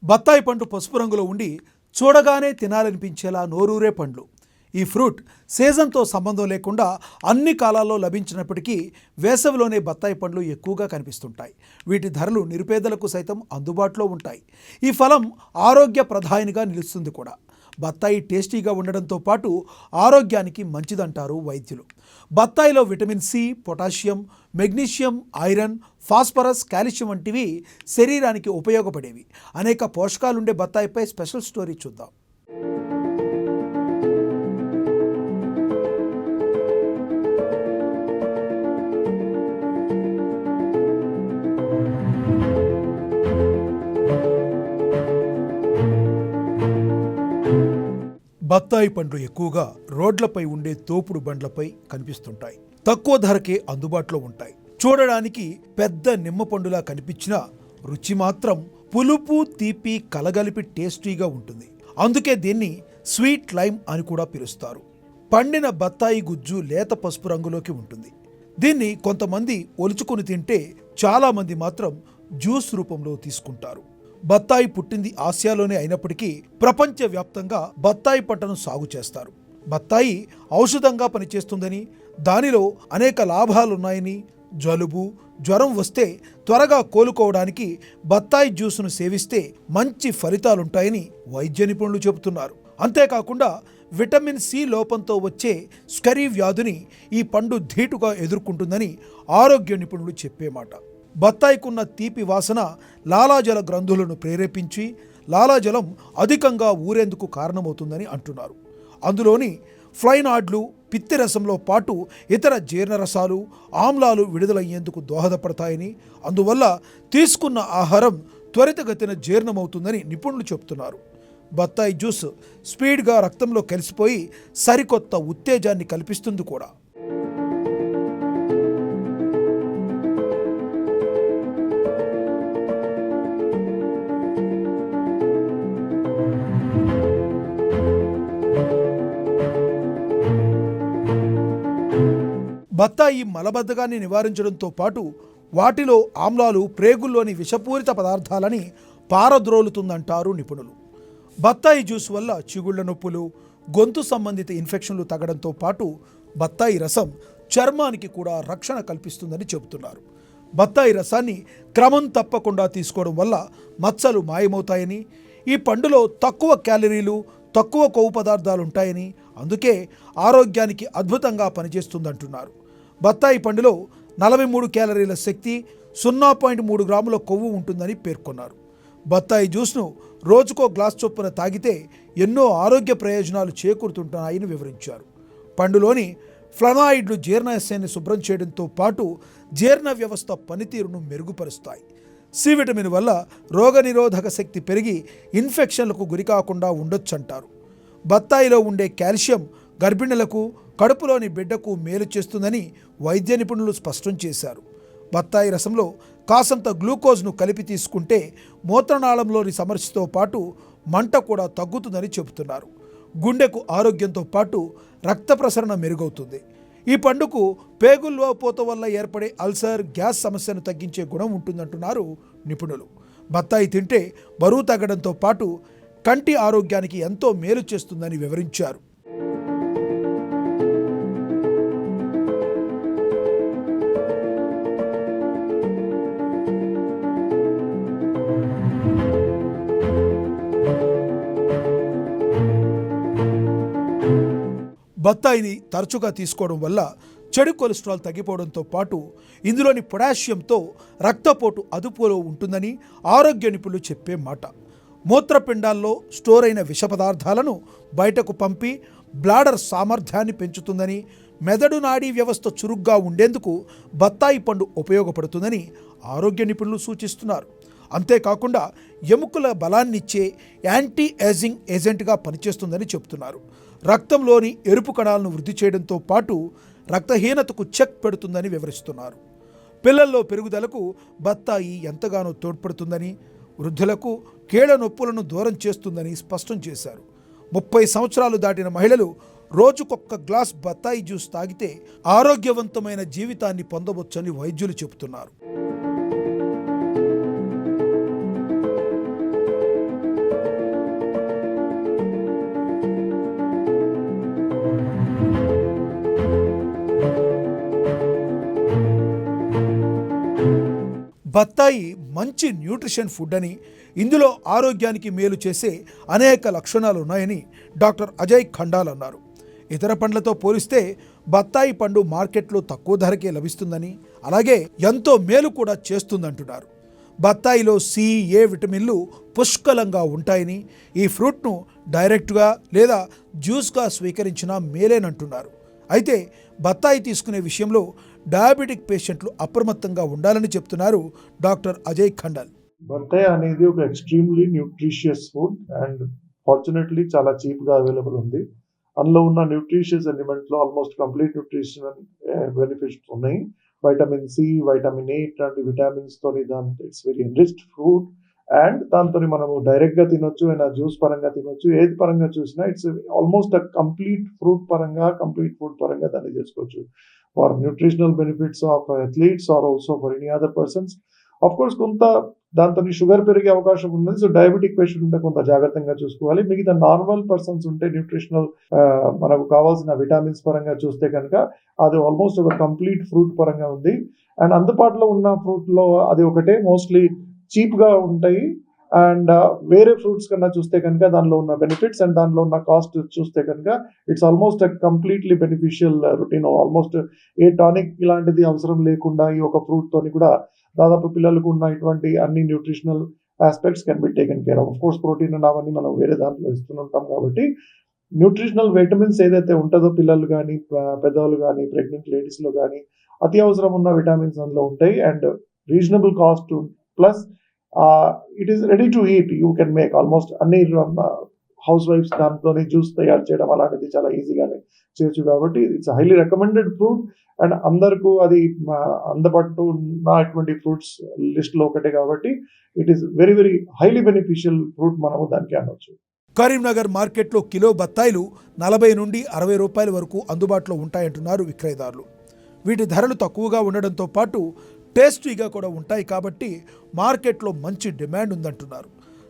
బత్తాయి పండు పసుపు రంగులో ఉండి చూడగానే తినాలనిపించేలా నోరూరే పండ్లు. ఈ ఫ్రూట్ సీజన్తో సంబంధం లేకుండా అన్ని కాలాల్లో లభించినప్పటికీ వేసవిలోనే బత్తాయి పండ్లు ఎక్కువగా కనిపిస్తుంటాయి. వీటి ధరలు నిరుపేదలకు సైతం అందుబాటులో ఉంటాయి. ఈ ఫలం ఆరోగ్య ప్రధానిగా నిలుస్తుంది కూడా. బత్తాయి టేస్టీగా ఉండడంతో పాటు ఆరోగ్యానికి మంచిదంటారు వైద్యులు. బత్తాయిలో vitamin C, potassium, magnesium, iron, phosphorus, calcium వంటివి శరీరానికి ఉపయోగపడేవి. అనేక పోషకాలుండే బత్తాయిపై స్పెషల్ స్టోరీ చూద్దాం. బత్తాయి పండ్లు ఎక్కువగా రోడ్లపై ఉండే తోపుడు బండ్లపై కనిపిస్తుంటాయి. తక్కువ ధరకే అందుబాటులో ఉంటాయి. చూడడానికి పెద్ద నిమ్మ పండులా కనిపించినా రుచి మాత్రం పులుపు తీపి కలగలిపి టేస్టీగా ఉంటుంది. అందుకే దీన్ని స్వీట్ లైమ్ అని కూడా పిలుస్తారు. పండిన బత్తాయి గుజ్జు లేత పసుపు రంగులోకి ఉంటుంది. దీన్ని కొంతమంది ఒలుచుకొని తింటే, చాలా మంది మాత్రం జ్యూస్ రూపంలో తీసుకుంటారు. బత్తాయి పుట్టింది ఆసియాలోనే అయినప్పటికీ ప్రపంచవ్యాప్తంగా బత్తాయి పంటను సాగు చేస్తారు. బత్తాయి ఔషధంగా పనిచేస్తుందని, దానిలో అనేక లాభాలున్నాయని, జలుబు, జ్వరం వస్తే త్వరగా కోలుకోవడానికి బత్తాయి జ్యూసును సేవిస్తే మంచి ఫలితాలుంటాయని వైద్య నిపుణులు చెబుతున్నారు. అంతేకాకుండా విటమిన్ సి లోపంతో వచ్చే స్కరీ వ్యాధిని ఈ పండు ధీటుగా ఎదుర్కొంటుందని ఆరోగ్య నిపుణులు చెప్పే మాట. బత్తాయికున్న తీపి వాసన లాలాజల గ్రంథులను ప్రేరేపించి లాలాజలం అధికంగా ఊరేందుకు కారణమవుతుందని అంటున్నారు. అందులోని ఫ్లైనాయిడ్లు పిత్తిరసంలో పాటు ఇతర జీర్ణరసాలు, ఆమ్లాలు విడుదలయ్యేందుకు దోహదపడతాయని, అందువల్ల తీసుకున్న ఆహారం త్వరితగతిన జీర్ణమవుతుందని నిపుణులు చెబుతున్నారు. బత్తాయి జ్యూస్ స్పీడ్గా రక్తంలో కలిసిపోయి సరికొత్త ఉత్తేజాన్ని కల్పిస్తుంది కూడా. బత్తాయి మలబద్ధకాన్ని నివారించడంతో పాటు వాటిలో ఆమ్లాలు ప్రేగుల్లోని విషపూరిత పదార్థాలని పారద్రోలుతుందంటారు నిపుణులు. బత్తాయి జ్యూస్ వల్ల చిగుళ్ల నొప్పులు, గొంతు సంబంధిత ఇన్ఫెక్షన్లు తగ్గడంతో పాటు బత్తాయి రసం చర్మానికి కూడా రక్షణ కల్పిస్తుందని చెబుతున్నారు. బత్తాయి రసాన్ని క్రమం తప్పకుండా తీసుకోవడం వల్ల మచ్చలు మాయమవుతాయని, ఈ పండులో తక్కువ క్యాలరీలు, తక్కువ కొవ్వు పదార్థాలు ఉంటాయని, అందుకే ఆరోగ్యానికి అద్భుతంగా పనిచేస్తుందంటున్నారు. బత్తాయి పండులో 43 క్యాలరీల శక్తి, 0.3 గ్రాముల కొవ్వు ఉంటుందని పేర్కొన్నారు. బత్తాయి జ్యూస్ను రోజుకో గ్లాస్ చొప్పున తాగితే ఎన్నో ఆరోగ్య ప్రయోజనాలు చేకూరుతుంటాయని వివరించారు. పండులోని ఫ్లనాయిడ్లు జీర్ణాశయాన్ని శుభ్రం చేయడంతో పాటు జీర్ణ వ్యవస్థ పనితీరును మెరుగుపరుస్తాయి. సి విటమిన్ వల్ల రోగనిరోధక శక్తి పెరిగి ఇన్ఫెక్షన్లకు గురికాకుండా ఉండొచ్చంటారు. బత్తాయిలో ఉండే కాల్షియం గర్భిణులకు, కడుపులోని బిడ్డకు మేలు చేస్తుందని వైద్య నిపుణులు స్పష్టం చేశారు. బత్తాయి రసంలో కాసంత గ్లూకోజ్ను కలిపి తీసుకుంటే మూత్రనాళంలోని సమస్యతో పాటు మంట కూడా తగ్గుతుందని చెబుతున్నారు. గుండెకు ఆరోగ్యంతో పాటు రక్త ప్రసరణ మెరుగవుతుంది. ఈ పండుకు పేగుల్లోపోత వల్ల ఏర్పడే అల్సర్, గ్యాస్ సమస్యను తగ్గించే గుణం ఉంటుందంటున్నారు నిపుణులు. బత్తాయి తింటే బరువు తగ్గడంతో పాటు కంటి ఆరోగ్యానికి ఎంతో మేలు చేస్తుందని వివరించారు. బత్తాయిని తరచుగా తీసుకోవడం వల్ల చెడు కొలెస్ట్రాల్ తగ్గిపోవడంతో పాటు ఇందులోని పొటాషియంతో రక్తపోటు అదుపులో ఉంటుందని ఆరోగ్య నిపుణులు చెప్పే మాట. మూత్రపిండాల్లో స్టోర్ అయిన విష పదార్థాలను బయటకు పంపి బ్లాడర్ సామర్థ్యాన్ని పెంచుతుందని, మెదడు నాడీ వ్యవస్థ చురుగ్గా ఉండేందుకు బత్తాయి పండు ఉపయోగపడుతుందని ఆరోగ్య నిపుణులు సూచిస్తున్నారు. అంతేకాకుండా ఎముకల బలాన్నిచ్చే యాంటీ ఏజింగ్ ఏజెంట్గా పనిచేస్తుందని చెబుతున్నారు. రక్తంలోని ఎరుపు కణాలను వృద్ధి చేయడంతో పాటు రక్తహీనతకు చెక్ పెడుతుందని వివరిస్తున్నారు. పిల్లల్లో పెరుగుదలకు బత్తాయి ఎంతగానో తోడ్పడుతుందని, వృద్ధులకు కీళ్ళ నొప్పులను దూరం చేస్తుందని స్పష్టం చేశారు. 30 సంవత్సరాలు దాటిన మహిళలు రోజుకొక్క గ్లాస్ బత్తాయి జ్యూస్ తాగితే ఆరోగ్యవంతమైన జీవితాన్ని పొందవచ్చని వైద్యులు చెబుతున్నారు. బత్తాయి మంచి న్యూట్రిషన్ ఫుడ్ అని, ఇందులో ఆరోగ్యానికి మేలు చేసే అనేక లక్షణాలు ఉన్నాయని డాక్టర్ అజయ్ ఖండాల్ అన్నారు. ఇతర పండ్లతో పోలిస్తే బత్తాయి పండు మార్కెట్లో తక్కువ ధరకే లభిస్తుందని, అలాగే ఎంతో మేలు కూడా చేస్తుందంటున్నారు. బత్తాయిలో సి, ఏ విటమిన్లు పుష్కలంగా ఉంటాయని, ఈ ఫ్రూట్ను డైరెక్ట్గా లేదా జ్యూస్గా స్వీకరించినా మేలేనంటున్నారు. అయితే బత్తాయి తీసుకునే విషయంలో డయాబెటిక్ పేషెంట్లు అప్రమత్తంగా ఉండాలని చెప్తున్నారు డాక్టర్ అజయ్ ఖండాల్. బత్తాయి అనేది ఒక extremely nutritious food and fortunately చాలా చీప్గా అవైలబుల్ ఉంది. అందులో ఉన్న న్యూట్రిషియస్ ఎలిమెంట్లో ఆల్మోస్ట్ కంప్లీట్ న్యూట్రిషనల్ బెనిఫిట్స్ ఉన్నాయి. వైటమిన్ సి, వైటమిన్ ఏ ఇట్లాంటి విటామిన్స్తో it's very enriched fruit. And దాంతో మనము డైరెక్ట్గా తినొచ్చు, అయినా జ్యూస్ పరంగా తినొచ్చు, ఏది పరంగా చూసినా ఇట్స్ ఆల్మోస్ట్ కంప్లీట్ ఫ్రూట్ పరంగా, కంప్లీట్ ఫుడ్ పరంగా దాన్ని చేసుకోవచ్చు. For nutritional benefits of athletes or also for any other persons. Of course కొంత దాంతో షుగర్ పెరిగే అవకాశం ఉంది. సో డయాబెటిక్ పేషెంట్ ఉంటే కొంత జాగ్రత్తగా చూసుకోవాలి. మిగతా నార్మల్ పర్సన్స్ ఉంటే న్యూట్రిషనల్ మనకు కావాల్సిన విటామిన్స్ పరంగా చూస్తే కనుక అది ఆల్మోస్ట్ ఒక కంప్లీట్ ఫ్రూట్ పరంగా ఉంది. అండ్ అందుబాటులో ఉన్న ఫ్రూట్లో అది ఒకటే మోస్ట్లీ చీప్గా ఉంటాయి. అండ్ వేరే ఫ్రూట్స్ కన్నా చూస్తే కనుక దానిలో ఉన్న బెనిఫిట్స్ అండ్ దానిలో ఉన్న కాస్ట్ చూస్తే కనుక it's almost completely beneficial routine. Almost A tonic ఇలాంటిది అవసరం లేకుండా ఈ ఒక ఫ్రూట్ తోని కూడా దాదాపు పిల్లలకు ఉన్న ఇటువంటి అన్ని nutritional aspects can be taken care of. Course protein and అవన్నీ మనం వేరే దాంట్లో ఇస్తుంటాం కాబట్టి న్యూట్రిషనల్ విటమిన్స్ ఏదైతే ఉంటుందో పిల్లలు కానీ, పెద్దవాళ్ళు కానీ, ప్రెగ్నెంట్ లేడీస్లో కానీ అతి అవసరం ఉన్న విటమిన్స్ అందులో ఉంటాయి. And reasonable cost plus it is ready to eat. You can make almost అన్ని హౌస్ వైఫ్స్ దాంతో జ్యూస్ తయారు చేయడం అలాంటిది చాలా ఈజీగానే చేయొచ్చు. కాబట్టి it's highly recommended fruit and అందరికీ అది అందుబాటులో ఉన్నటువంటి ఫ్రూట్స్ లిస్ట్లో ఒకటే కాబట్టి it is very very highly beneficial fruit మనము దానికి అనవచ్చు. కరీంనగర్ మార్కెట్లో కిలో బత్తాయిలు 40 నుండి 60 రూపాయల వరకు అందుబాటులో ఉంటాయంటున్నారు విక్రయదారులు. వీటి ధరలు తక్కువగా ఉండడంతో పాటు టేస్టీగా కూడా ఉంటాయి కాబట్టి మార్కెట్లో మంచి డిమాండ్ ఉందంటున్నారు.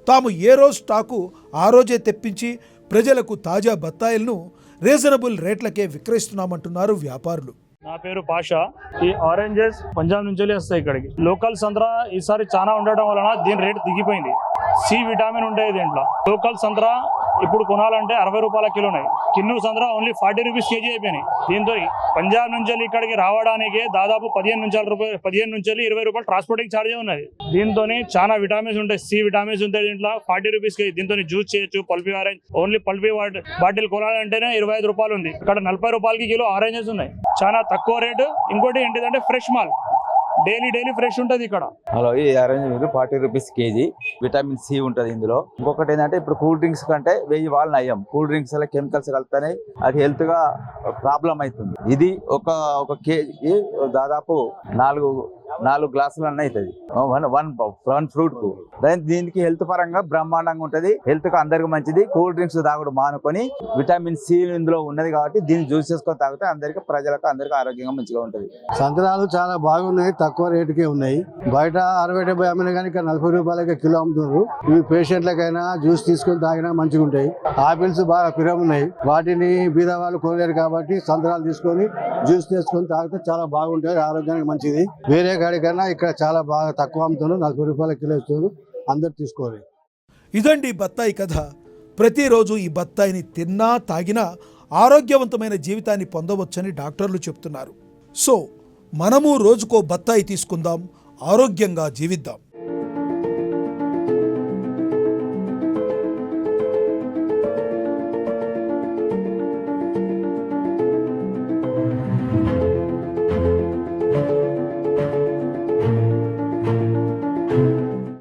తాము ఏ రోజు స్టాకు ఆ రోజే తెప్పించి ప్రజలకు తాజా బత్తాయిలను రీజనబుల్ రేట్లకే విక్రయిస్తున్నామంటున్నారు వ్యాపారులు. నా పేరు పాషా. ఈ ఆరెంజెస్ పంజాబ్ నుంచి వస్తాయి ఇక్కడికి. లోకల్ సంత్రా ఈసారి చాలా ఉండడం వలన దీని రేట్ దిగిపోయింది. సి విటామిన్ ఉంటాయి దీంట్లో. లోకల్ సంత్రా ఇప్పుడు కొనాలంటే 60 రూపాయల కిలో ఉన్నాయి. కిన్ను సంత్రా ఓన్లీ 40 రూపీస్ కేజీ అయిపోయినాయి. దీంతో పంజాబ్ నుంచి ఇక్కడికి రావడానికి దాదాపు 15 నుంచి 20 రూపాయలు ట్రాన్స్పోర్టింగ్ ఛార్జే ఉన్నది. దీంతో చాలా విటామిన్స్ ఉంటాయి. సి విటామిన్స్ ఉంటాయి దీంట్లో. 40 రూపీస్ కేజీ. దీంతో జ్యూస్ చేయొచ్చు. Pulpy orange only pulpy bottle కొనాలంటేనే 25 రూపాయలు ఉంది. ఇక్కడ 40 రూపాయలకి కిలో ఆరెంజెస్ ఉన్నాయి. చాలా తక్కువ రేటు. ఇంకోటి ఏంటిదంటే ఫ్రెష్ మాల్ డైలీ ఫ్రెష్ ఉంటుంది ఇక్కడ. హలో, ఈ ఆరెంజ్ మీరు 40 రూపీస్ కేజీ. విటమిన్ సి ఉంటుంది ఇందులో. ఇంకొకటి ఏంటంటే ఇప్పుడు కూల్ డ్రింక్స్ కంటే 1000 వాళ్ళు నయ్యం. కూల్ డ్రింక్స్ లో కెమికల్స్ కలుపుతాయి, అది హెల్త్ గా ప్రాబ్లం అవుతుంది. ఇది ఒక కేజీ దాదాపు 4 గ్లాసులు అన్న అవుతుంది వన్ ఫ్రూట్ కు. దీనికి హెల్త్ పరంగా బ్రహ్మాండంగా ఉంటది. హెల్త్ కు అందరికి మంచిది. కూల్ డ్రింక్స్ తాగుడు మానుకొని విటమిన్ సి ఇందులో ఉన్నది కాబట్టి దీన్ని జ్యూస్ చేసుకొని తాగితే అందరికి ప్రజలకు అందరికి ఆరోగ్యంగా మంచిగా ఉంటది. సంత్రాలు చాలా బాగున్నాయి, తక్కువ రేటుకే ఉన్నాయి. బయట 60-70 అమ్మినా కానీ ఇక్కడ 40 రూపాయలకే కిలో అమ్ముతున్నారు. ఇవి పేషెంట్లకైనా జ్యూస్ తీసుకొని తాగినా మంచిగా ఉంటాయి. ఆపిల్స్ బాగా పిరం ఉన్నాయి, వాటిని బీద వాళ్ళు కొనలేరు కాబట్టి సంత్రాలు తీసుకొని జ్యూస్ చేసుకొని తాగితే చాలా బాగుంటాయి, ఆరోగ్యానికి మంచిది. వేరే కాడికన్నా ఇక్కడ చాలా బాగా తక్కువ అమ్ముతున్నారు. 40 రూపాయల కిలో ఇస్తున్నారు, అందరు తీసుకోవాలి. ఇదండి బత్తాయి కథ. ప్రతిరోజు ఈ బత్తాయిని తిన్నా తాగినా ఆరోగ్యవంతమైన జీవితాన్ని పొందవచ్చని డాక్టర్లు చెప్తున్నారు. సో మనము రోజుకో బత్తాయి తీసుకుందాం, ఆరోగ్యంగా జీవిద్దాం.